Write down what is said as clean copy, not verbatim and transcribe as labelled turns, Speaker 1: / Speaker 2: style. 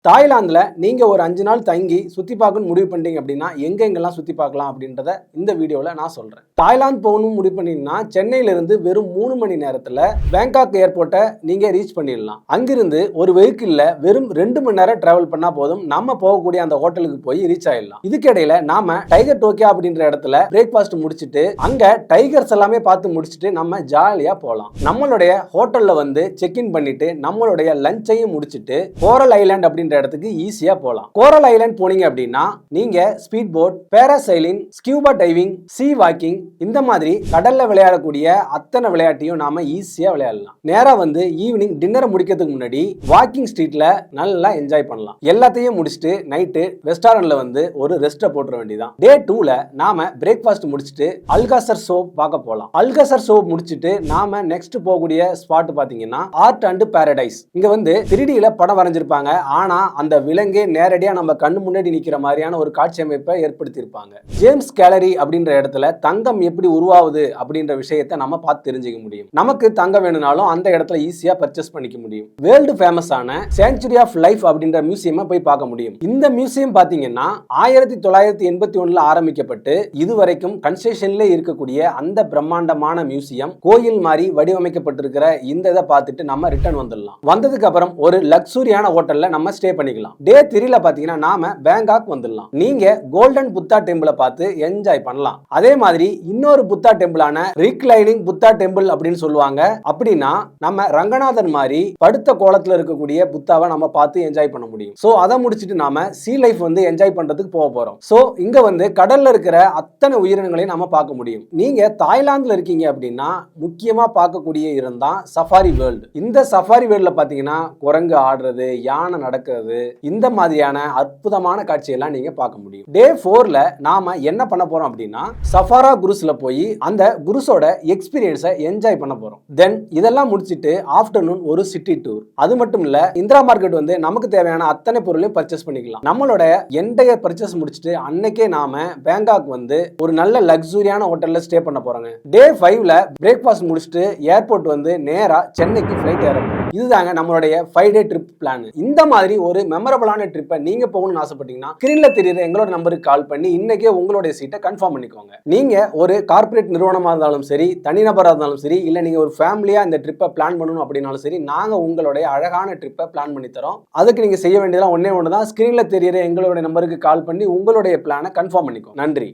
Speaker 1: தாய்லாந்துல நீங்க ஒரு 5 நாள் தங்கி சுத்தி பார்க்கணும்னு முடிவு பண்ணிட்டீங்க அப்படின்னா எங்கெங்கெல்லாம் சுத்தி பார்க்கலாம் அப்படின்றத இந்த வீடியோல நான் சொல்றேன். தாய்லாந்து போகணும்னு முடிவு பண்ணீங்கன்னா சென்னையில இருந்து வெறும் 3 மணி நேரத்துல பேங்காக் ஏர்போர்ட்டை நீங்க ரீச் பண்ணிடலாம். அங்கிருந்து ஒரு வெஹிக்கிள்ல வெறும் 2 மணி நேரம் டிராவல் பண்ணா போதும் நம்ம போகக்கூடிய அந்த ஹோட்டலுக்கு போய் ரீச் ஆயிடலாம். இதுக்கிடையில நாம டைகர் டோக்கியா அப்படின்ற இடத்துல பிரேக்ஃபாஸ்ட் முடிச்சிட்டு அங்க டைகர்ஸ் எல்லாமே பார்த்து முடிச்சிட்டு நம்ம ஜாலியா போகலாம். நம்மளுடைய ஹோட்டல்ல வந்து செக் இன் பண்ணிட்டு நம்மளுடைய லஞ்சையும் முடிச்சிட்டு கோரல் ஐலாண்ட் அப்படின்ற இடத்துக்கு ஈஸியா போலாம். கோரல் ஐலாண்ட் போனீங்க அப்படின்னா நீங்க speed boat, parasailing, scuba diving, sea walking இந்த மாதிரி கடல்ல விளையாடக்கூடிய அத்தனை விளையாட்டையும் நாம ஈஸியா விளையாடலாம். நேரா வந்து ஈவினிங் டின்னரை முடிக்கிறதுக்கு முன்னாடி வாக்கிங் ஸ்ட்ரீட்ல நல்லா என்ஜாய் பண்ணலாம். எல்லாத்தையும் முடிச்சுட்டு நைட்டு ரெஸ்டாரண்ட்ல வந்து ஒரு ரெஸ்ட போட்டுற வேண்டியதான். டே 2ல நாம பிரேக்ஃபாஸ்ட் முடிச்சுட்டு அல்காசர் சோப் பார்க்க போலாம். அல்காசர் சோப் முடிச்சுட்டு நாம நெக்ஸ்ட் போகக்கூடிய ஸ்பாட் பாத்தீங்கன்னா ஆர்ட் அண்ட் பாரடைஸ். இங்க வந்து 3Dல படம் வரைஞ்சிருப்பாங்க. ஆனா அந்த விலங்கே நேரடியா நம்ம கண்ணு முன்னாடி நிக்கிற மாதிரியான ஒரு காட்சி அமைப்பை ஏற்படுத்தியிருப்பாங்க. ஜேம்ஸ் கேலரி அப்படின்ற இடத்துல தங்கம் எப்படி உருவாகுது அப்படின்ற விஷயத்தை நம்ம பார்த்து தெரிஞ்சுக்க முடியும். நமக்கு தங்கம் வேணும்னாலும் அந்த இடத்துல ஈஸியா பர்ச்சேஸ் பண்ணிக்க முடியும். வேர்ல்டு ஃபேமஸான செஞ்சுரி ஆஃப் லைஃப் அப்படின்ற மியூசியம் போய் பார்க்க முடியும். இந்த மியூசியம் பாத்தீங்கன்னா 1981ல ஆரம்பிக்கப்பட்டு இதுவரைக்கும் கன்ஸ்ட்ரக்ஷன்ல இருக்கக்கூடிய அந்த பிரம்மாண்டமான மியூசியம் கோயில் மாதிரி வடிவமைக்கப்பட்டிருக்கிற இந்த இதை பார்த்துட்டு நம்ம ரிட்டர்ன் வந்துடலாம். வந்ததுக்கு அப்புறம் ஒரு லக்ஸூரியான ஹோட்டல்ல நம்ம ஸ்டே பண்ணிக்கலாம். டே 3ல பாத்தீங்கன்னா நாம பேங்காக் வந்துடலாம். நீங்க கோல்டன் புத்தா டெம்பிளை பார்த்து என்ஜாய் பண்ணலாம். அதே மாதிரி இன்னொரு புத்தா டெம்பிளான ரிக்ளைனிங் புத்தா டெம்பிள் அப்படின்னு சொல்லுவாங்க. அப்படின்னா நம்ம ரங்கநாதன் மாதிரி படுத்த கோலத்துல இருக்கக்கூடிய புத்தாவை நம்ம பார்த்து என்ஜாய் பண்ண முடியும். சோ அதை முடிச்சிட்டு நாம சீ லைஃப் வந்து என்ஜாய் பண்றதுக்கு போக போறோம். சோ இங்க வந்து கடல்ல இருக்கிற அத்தனை உயிரினங்களையும் நம்ம பார்க்க முடியும். நீங்க தாய்லாந்துல இருக்கீங்க அப்படின்னா முக்கியமா பார்க்கக்கூடிய இடம் தான் சஃபாரி வேர்ல்டு. இந்த சஃபாரி வேர்ல்ட்ல பாத்தீங்கன்னா குரங்கு ஆடுறது, யானை நடக்கிறது, இந்த மாதிரியான அற்புதமான காட்சியெல்லாம் நீங்க பார்க்க முடியும். டே 4ல நாம என்ன பண்ண போறோம் அப்படின்னா சஃபாரா குரூஸ்ல போய் அந்த குரூஸோட எக்ஸ்பீரியன்ஸை என்ஜாய் பண்ண போறோம். தென் இதெல்லாம் முடிச்சிட்டு ஆஃப்டர்நூன் ஒரு சிட்டி டூர். அது மட்டும் இல்ல இந்திரா மார்க்கெட் வந்து நமக்கு தேவையான அத்தனை பொருளையும் பர்ச்சேஸ் பண்ணிக்கலாம். நம்மளோட என்டையர் பர்ச்சேஸ் முடிச்சிட்டு அன்னைக்கே நாம பேங்காக் வந்து ஒரு நல்ல லக்ஸூரியான ஹோட்டல்ல ஸ்டே பண்ண போறோங்க. டே 5ல பிரேக்ஃபாஸ்ட் முடிச்சிட்டு ஏர்போர்ட் வந்து நேரா சென்னைக்கு ஃபிளைட் ஏறணும். இதுதாங்க நம்மளுடைய 5 டே ட்ரிப் பிளான். இந்த மாதிரி ஒரு மெமரபிளான ட்ரிப்பை நீங்க போகணும்னு ஆசைப்பட்டீங்கன்னா ஸ்கிரீன்ல தெரியுற எங்களோட நம்பருக்கு கால் பண்ணி இன்னைக்கே உங்களுடைய சீட்டை கன்ஃபார்ம் பண்ணிக்கோங்க. நீங்க ஒரு கார்ப்பரேட் நிறுவனமா இருந்தாலும் சரி, தனிநபரா இருந்தாலும் சரி, இல்ல நீங்க ஒரு ஃபேமிலியா இந்த ட்ரிப்பை பிளான் பண்ணணும் அப்படின்னாலும் சரி, நாங்க உங்களுடைய அழகான ட்ரிப்பை பிளான் பண்ணி தரோம். அதுக்கு நீங்க செய்ய வேண்டியதெல்லாம் ஒண்ணே ஒன்று தான். ஸ்கிரீன்ல தெரியுற எங்களுடைய நம்பருக்கு கால் பண்ணி உங்களுடைய பிளானை கன்ஃபார்ம் பண்ணிக்கோங்க. நன்றி.